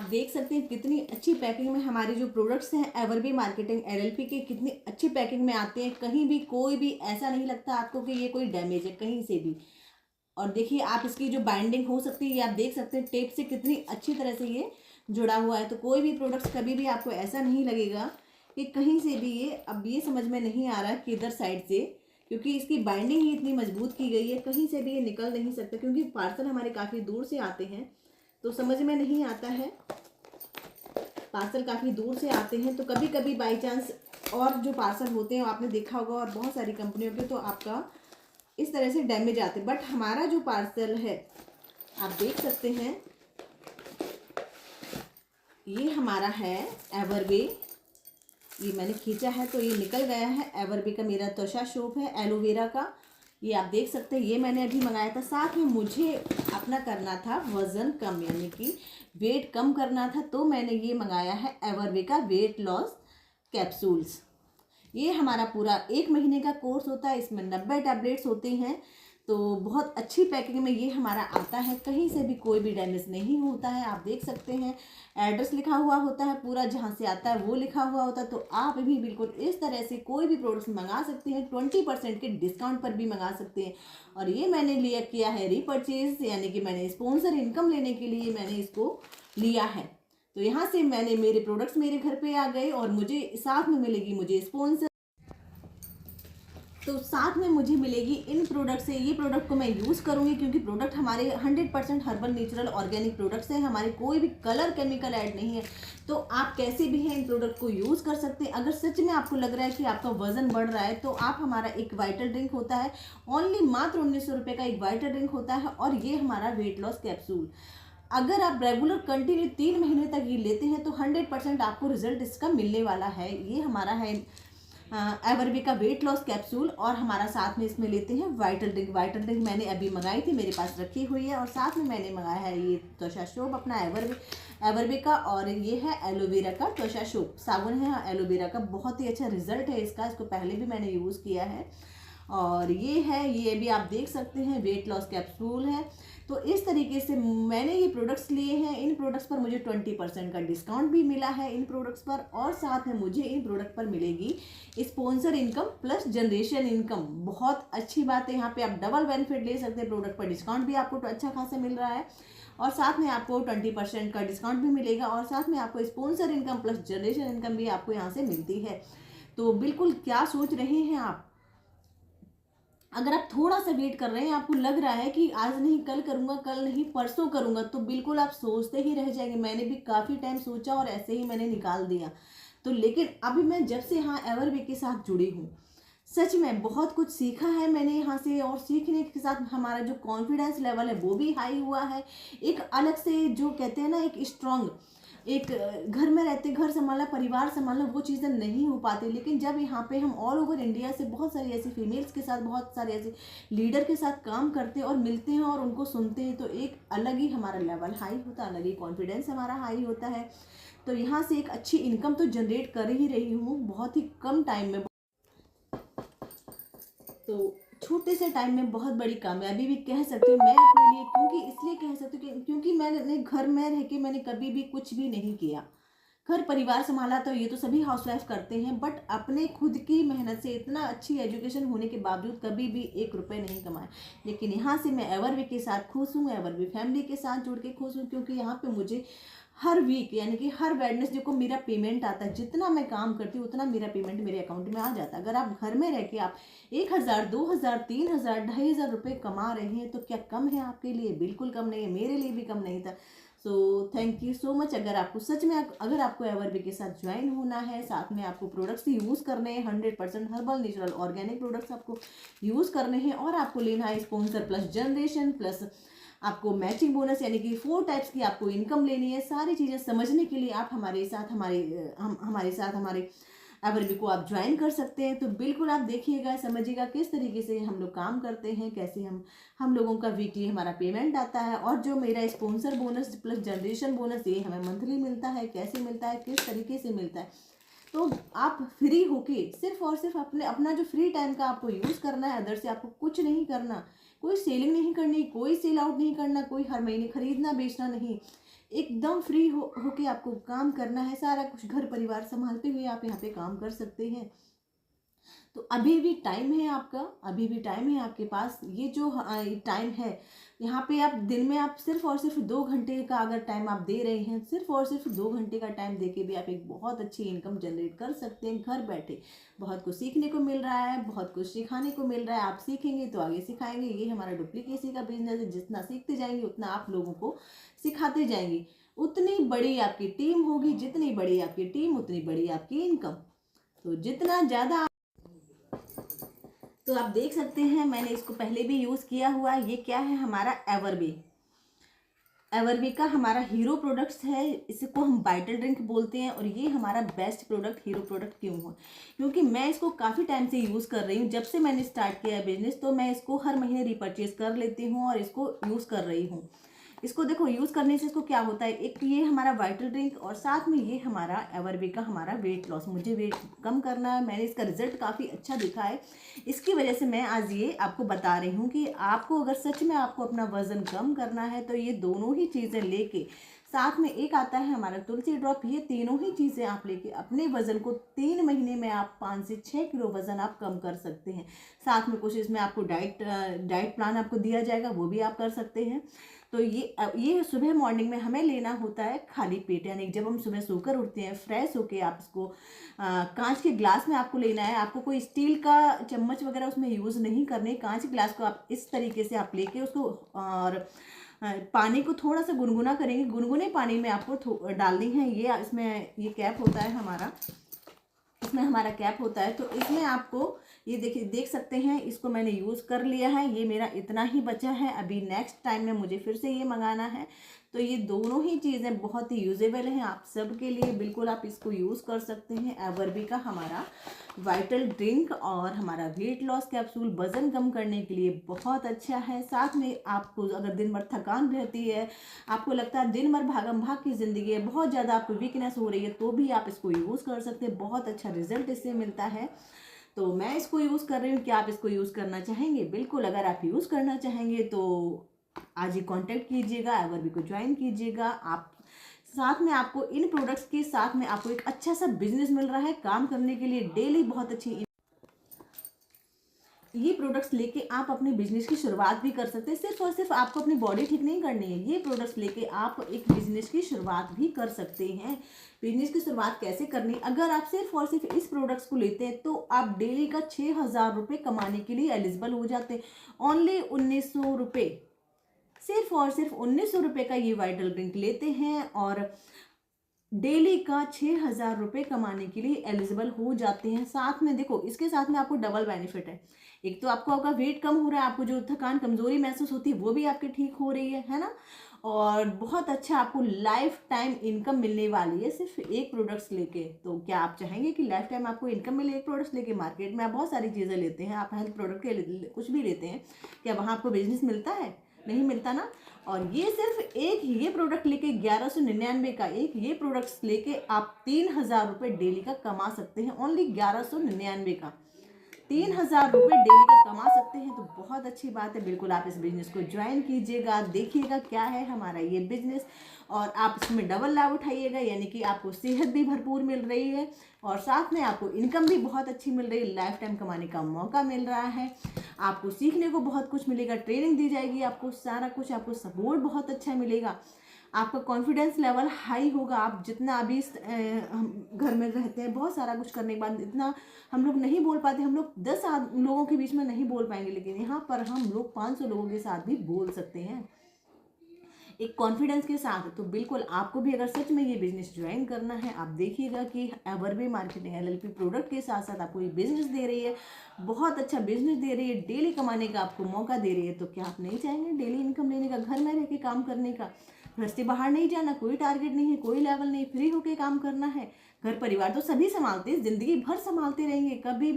देख सकते हैं कितनी अच्छी पैकिंग में हमारे जो प्रोडक्ट्स हैं एवरबी मार्केटिंग एलएलपी के कितनी अच्छी पैकिंग में आते हैं। कहीं भी कोई भी ऐसा नहीं लगता आपको कि ये कोई डैमेज है कहीं से भी। और देखिए आप इसकी जो बाइंडिंग हो सकती है ये आप देख सकते हैं टेप से कितनी अच्छी तरह से ये जुड़ा हुआ है। तो कोई भी प्रोडक्ट्स कभी भी आपको ऐसा नहीं लगेगा कि कहीं से भी ये, अब ये समझ में नहीं आ रहा है किधर साइड से, क्योंकि इसकी बाइंडिंग ही इतनी मजबूत की गई है, कहीं से भी ये निकल नहीं सकता। क्योंकि पार्सल हमारे काफ़ी दूर से आते हैं तो समझ में नहीं आता है, पार्सल काफ़ी दूर से आते हैं तो कभी कभी बाई चांस और जो पार्सल होते हैं आपने देखा होगा और बहुत सारी कंपनियों के, तो आपका इस तरह से डैमेज आते हैं। बट हमारा जो पार्सल है आप देख सकते हैं ये हमारा है एवरबे, ये मैंने खींचा है तो ये निकल गया है। एवरबे का मेरा त्वचा सोप है एलोवेरा का, ये आप देख सकते हैं। ये मैंने अभी मंगाया था, साथ में मुझे अपना करना था वज़न कम, यानी कि वेट कम करना था, तो मैंने ये मंगाया है एवरबे का वेट लॉस कैप्सूल्स। ये हमारा पूरा 1 महीने का कोर्स होता है, इसमें 90 टैबलेट्स होते हैं। तो बहुत अच्छी पैकिंग में ये हमारा आता है, कहीं से भी कोई भी डैमेज नहीं होता है। आप देख सकते हैं एड्रेस लिखा हुआ होता है, पूरा जहाँ से आता है वो लिखा हुआ होता है। तो आप भी बिल्कुल इस तरह से कोई भी प्रोडक्ट्स मंगा सकते हैं, 20% के डिस्काउंट पर भी मंगा सकते हैं। और ये मैंने लिया किया है रीपर्चेज, यानी कि मैंने स्पॉन्सर इनकम लेने के लिए मैंने इसको लिया है। तो यहाँ से मैंने मेरे प्रोडक्ट्स मेरे घर पे आ गए और मुझे साथ में मिलेगी मुझे स्पॉन्सर, तो साथ में मुझे मिलेगी इन प्रोडक्ट से। ये प्रोडक्ट को मैं यूज़ करूँगी क्योंकि प्रोडक्ट हमारे 100% हर्बल नेचुरल ऑर्गेनिक प्रोडक्ट्स हैं, हमारे कोई भी कलर केमिकल ऐड नहीं है। तो आप कैसे भी हैं इन प्रोडक्ट को यूज़ कर सकते हैं। अगर सच में आपको लग रहा है कि आपका वजन बढ़ रहा है तो आप, हमारा एक वाइटल ड्रिंक होता है, ओनली मात्र 1900 रुपये का एक वाइटल ड्रिंक होता है, और ये हमारा वेट लॉस कैप्सूल। अगर आप रेगुलर कंटिन्यू 3 महीने तक ये लेते हैं तो 100% आपको रिजल्ट इसका मिलने वाला है। ये हमारा है एवरबी का वेट लॉस कैप्सूल, और हमारा साथ में इसमें लेते हैं वाइटल ड्रिंक। वाइटल ड्रिंक मैंने अभी मंगाई थी, मेरे पास रखी हुई है, और साथ में मैंने मंगाया है ये त्वचा सोप अपना एवरबी का, और ये है एलोवेरा का त्वचा सोप साबुन है एलोवेरा का। बहुत ही अच्छा रिजल्ट है इसका, इसको पहले भी मैंने यूज़ किया है। और ये है, ये भी आप देख सकते हैं वेट लॉस कैप्सूल है। तो इस तरीके से मैंने ये प्रोडक्ट्स लिए हैं। इन प्रोडक्ट्स पर मुझे 20% का डिस्काउंट भी मिला है इन प्रोडक्ट्स पर, और साथ में मुझे इन प्रोडक्ट पर मिलेगी sponsor income plus generation income. बहुत अच्छी बात है, यहाँ पे आप डबल बेनिफिट ले सकते हैं। प्रोडक्ट पर डिस्काउंट भी आपको अच्छा खासा मिल रहा है, और साथ में आपको 20% का डिस्काउंट भी मिलेगा, और साथ में आपको sponsor income plus generation income भी आपको यहाँ से मिलती है। तो बिल्कुल क्या सोच रहे हैं आप, अगर आप थोड़ा सा वेट कर रहे हैं, आपको लग रहा है कि आज नहीं कल करूँगा, कल नहीं परसों करूँगा, तो बिल्कुल आप सोचते ही रह जाएंगे। मैंने भी काफ़ी टाइम सोचा और ऐसे ही मैंने निकाल दिया। तो लेकिन अभी मैं जब से यहाँ एवरबी के साथ जुड़ी हूँ, सच में बहुत कुछ सीखा है मैंने यहाँ से, और सीखने के साथ हमारा जो कॉन्फिडेंस लेवल है वो भी हाई हुआ है। एक अलग से जो कहते हैं ना, एक स्ट्रॉन्ग, एक घर में रहते घर संभालना, परिवार संभालना, वो चीज़ें नहीं हो पाती। लेकिन जब यहाँ पे हम ऑल ओवर इंडिया से बहुत सारी ऐसी फीमेल्स के साथ, बहुत सारे ऐसे लीडर के साथ काम करते हैं और मिलते हैं और उनको सुनते हैं, तो एक अलग ही हमारा लेवल हाई होता है, अलग ही कॉन्फिडेंस हमारा हाई होता है। तो यहाँ से एक अच्छी इनकम तो जनरेट कर ही रही हूँ बहुत ही कम टाइम में। तो छोटे से टाइम में बहुत बड़ी कामयाबी भी कह सकती हूँ मैं अपने लिए, क्योंकि इसलिए कह सकती हूँ क्योंकि मैंने घर में रह के मैंने कभी भी कुछ भी नहीं किया। घर परिवार संभाला तो ये तो सभी हाउसवाइफ करते हैं, बट अपने खुद की मेहनत से इतना अच्छी एजुकेशन होने के बावजूद कभी भी 1 रुपये नहीं कमाए। लेकिन यहाँ से मैं एवरबी के साथ खुश हूँ, एवरबी फैमिली के साथ जुड़ के खुश हूँ, क्योंकि यहाँ पे मुझे हर वीक, यानी कि हर वेडनेसडे को मेरा पेमेंट आता है। जितना मैं काम करती हूँ उतना मेरा पेमेंट मेरे अकाउंट में आ जाता है। अगर आप घर में रह के आप 1000, 2000, 3000, 2500 रुपये कमा रहे हैं तो क्या कम है आपके लिए? बिल्कुल कम नहीं है, मेरे लिए भी कम नहीं था। So thank you so much. अगर आपको सच में, अगर आपको एवरबी के साथ ज्वाइन होना है, साथ में आपको प्रोडक्ट्स यूज़ करने हैं, 100% हर्बल नेचुरल ऑर्गेनिक प्रोडक्ट्स आपको यूज़ करने हैं, और आपको लेना है स्पॉन्सर प्लस जनरेशन प्लस आपको मैचिंग बोनस, यानी कि 4 टाइप्स की आपको इनकम लेनी है, सारी चीज़ें समझने के लिए आप हमारे साथ हमारे एवरबी को आप ज्वाइन कर सकते हैं। तो बिल्कुल आप देखिएगा, समझिएगा किस तरीके से हम लोग काम करते हैं, कैसे हम लोगों का वीकली हमारा पेमेंट आता है, और जो मेरा sponsor bonus plus generation bonus ये हमें मंथली मिलता है, कैसे मिलता है, किस तरीके से मिलता है। तो आप फ्री होके सिर्फ और सिर्फ अपना जो फ्री टाइम का आपको यूज़ करना है, अदर से आपको कुछ नहीं करना, कोई सेलिंग नहीं करनी, कोई सेल आउट नहीं करना, कोई हर महीने खरीदना बेचना नहीं, एकदम फ्री होके आपको काम करना है, सारा कुछ घर परिवार संभालते हुए आप यहाँ पे काम कर सकते हैं। तो अभी भी टाइम है आपका, अभी भी टाइम है आपके पास। ये जो टाइम है, यहाँ पे आप दिन में आप सिर्फ और सिर्फ 2 घंटे का अगर टाइम आप दे रहे हैं, सिर्फ और सिर्फ 2 घंटे का टाइम देके भी आप एक बहुत अच्छी इनकम जनरेट कर सकते हैं घर बैठे। बहुत कुछ सीखने को मिल रहा है, बहुत कुछ सिखाने को मिल रहा है। आप सीखेंगे तो आगे सिखाएंगे। ये हमारा डुप्लीकेसी का बिजनेस है। जितना सीखते जाएंगे उतना आप लोगों को सिखाते जाएंगे। उतनी बड़ी आपकी टीम होगी, जितनी बड़ी आपकी टीम उतनी बड़ी आपकी इनकम। तो जितना ज़्यादा, तो आप देख सकते हैं मैंने इसको पहले भी यूज़ किया हुआ है। ये क्या है, हमारा एवरबी। एवरबी का हमारा हीरो प्रोडक्ट्स है, इसको हम वाइटल ड्रिंक बोलते हैं। और ये हमारा बेस्ट प्रोडक्ट, हीरो प्रोडक्ट क्यों है, क्योंकि मैं इसको काफ़ी टाइम से यूज़ कर रही हूँ। जब से मैंने स्टार्ट किया है बिजनेस, तो मैं इसको हर महीने रिपर्चेज कर लेती हूँ और इसको यूज़ कर रही हूँ। इसको देखो, यूज़ करने से इसको क्या होता है, एक ये हमारा वाइटल ड्रिंक और साथ में ये हमारा एवरबी का हमारा वेट लॉस। मुझे वेट कम करना है, मैंने इसका रिजल्ट काफ़ी अच्छा दिखा है। इसकी वजह से मैं आज ये आपको बता रही हूँ कि आपको अगर सच में आपको अपना वज़न कम करना है तो ये दोनों ही चीज़ें लेके, साथ में एक आता है हमारा तुलसी ड्रॉप, ये तीनों ही चीज़ें आप लेके अपने वज़न को 3 महीने में आप 5 से 6 किलो वज़न आप कम कर सकते हैं। साथ में कुछ इसमें आपको डाइट प्लान आपको दिया जाएगा, वो भी आप कर सकते हैं। तो ये सुबह मॉर्निंग में हमें लेना होता है खाली पेट, यानी जब हम सुबह सोकर उठते हैं फ्रेश होके आप इसको कांच के ग्लास में आपको लेना है। आपको कोई स्टील का चम्मच वगैरह उसमें यूज़ नहीं करने। कांच के ग्लास को आप इस तरीके से आप लेके उसको और पानी को थोड़ा सा गुनगुना करेंगे। गुनगुने पानी में आपको डालनी है। ये इसमें ये कैप होता है हमारा, इसमें हमारा कैप होता है। तो इसमें आपको ये देखिए, देख सकते हैं, इसको मैंने यूज़ कर लिया है। ये मेरा इतना ही बचा है, अभी नेक्स्ट टाइम में मुझे फिर से ये मंगाना है। तो ये दोनों ही चीज़ें बहुत ही यूजेबल हैं आप सबके लिए, बिल्कुल आप इसको यूज़ कर सकते हैं। एवरबी का हमारा वाइटल ड्रिंक और हमारा वेट लॉस कैप्सूल वज़न कम करने के लिए बहुत अच्छा है। साथ में आपको अगर दिन भर थकान रहती है, आपको लगता है दिन भर भागम भाग की ज़िंदगी है, बहुत ज़्यादा आपको वीकनेस हो रही है, तो भी आप इसको यूज़ कर सकते हैं। बहुत अच्छा रिजल्ट इससे मिलता है। तो मैं इसको यूज़ कर रही हूँ। क्या आप इसको यूज़ करना चाहेंगे? बिल्कुल, अगर आप यूज़ करना चाहेंगे तो आज ही कांटेक्ट कीजिएगा, एवरबी को ज्वाइन कीजिएगा। आप साथ में आपको इन प्रोडक्ट्स के साथ में आपको एक अच्छा सा बिजनेस मिल रहा है काम करने के लिए। डेली बहुत अच्छी ये प्रोडक्ट्स लेके आप अपने बिजनेस की शुरुआत भी कर सकते हैं। सिर्फ और सिर्फ आपको अपनी बॉडी ठीक नहीं करनी है, ये प्रोडक्ट्स लेके आप एक बिजनेस की शुरुआत भी कर सकते हैं। बिजनेस की शुरुआत कैसे करनी, अगर आप सिर्फ और सिर्फ इस प्रोडक्ट्स को लेते हैं तो आप डेली का 6,000 रुपये कमाने के लिए एलिजिबल हो जाते हैं। ओनली 1900 रुपये, सिर्फ और सिर्फ 1900 रुपये का ये वाइटल ड्रिंक लेते हैं और डेली का 6,000 रुपये कमाने के लिए एलिजिबल हो जाते हैं। साथ में देखो, इसके साथ में आपको डबल बेनिफिट है। एक तो आपका वेट कम हो रहा है, आपको जो थकान कमजोरी महसूस होती है वो भी आपकी ठीक हो रही है ना। और बहुत अच्छा आपको लाइफ टाइम इनकम मिलने वाली है सिर्फ एक प्रोडक्ट्स लेके। तो क्या आप चाहेंगे कि लाइफ टाइम आपको इनकम मिले एक प्रोडक्ट्स लेके? मार्केट में आप बहुत सारी चीज़ें लेते हैं, आप हेल्थ प्रोडक्ट के कुछ भी लेते हैं, क्या वहाँ आपको बिजनेस मिलता है? नहीं मिलता ना। और ये सिर्फ एक ये प्रोडक्ट लेके 1199 का, एक ये प्रोडक्ट्स लेके आप 3,000 रुपये डेली का कमा सकते हैं। ओनली 1199 का 3,000 रुपये डेली का कमा सकते हैं। तो बहुत अच्छी बात है, बिल्कुल आप इस बिजनेस को ज्वाइन कीजिएगा, देखिएगा क्या है हमारा ये बिजनेस और आप इसमें डबल लाभ उठाइएगा। यानी कि आपको सेहत भी भरपूर मिल रही है और साथ में आपको इनकम भी बहुत अच्छी मिल रही है, लाइफ टाइम कमाने का मौका मिल रहा है, आपको सीखने को बहुत कुछ मिलेगा, ट्रेनिंग दी जाएगी आपको, सारा कुछ आपको सपोर्ट बहुत अच्छा मिलेगा, आपका कॉन्फिडेंस लेवल हाई होगा। आप जितना अभी घर में रहते हैं, बहुत सारा कुछ करने के बाद इतना हम लोग नहीं बोल पाते, हम लोग 10 लोगों के बीच में नहीं बोल पाएंगे, लेकिन यहाँ पर हम लोग 500 लोगों के साथ भी बोल सकते हैं एक कॉन्फिडेंस के साथ। तो बिल्कुल आपको भी अगर सच में ये बिजनेस ज्वाइन करना है, आप देखिएगा कि एवरबी मार्केटिंग एलएलपी प्रोडक्ट के साथ साथ आपको ये बिजनेस दे रही है, बहुत अच्छा बिजनेस दे रही है, डेली कमाने का आपको मौका दे रही है। तो क्या आप नहीं चाहेंगे डेली इनकम लेने का, घर में रह के काम करने का, घर से बाहर नहीं जाना, कोई टारगेट नहीं है, कोई लेवल नहीं, फ्री होके काम करना है। घर परिवार तो सभी संभालते हैं, जिंदगी भर संभालते रहेंगे, कभी भी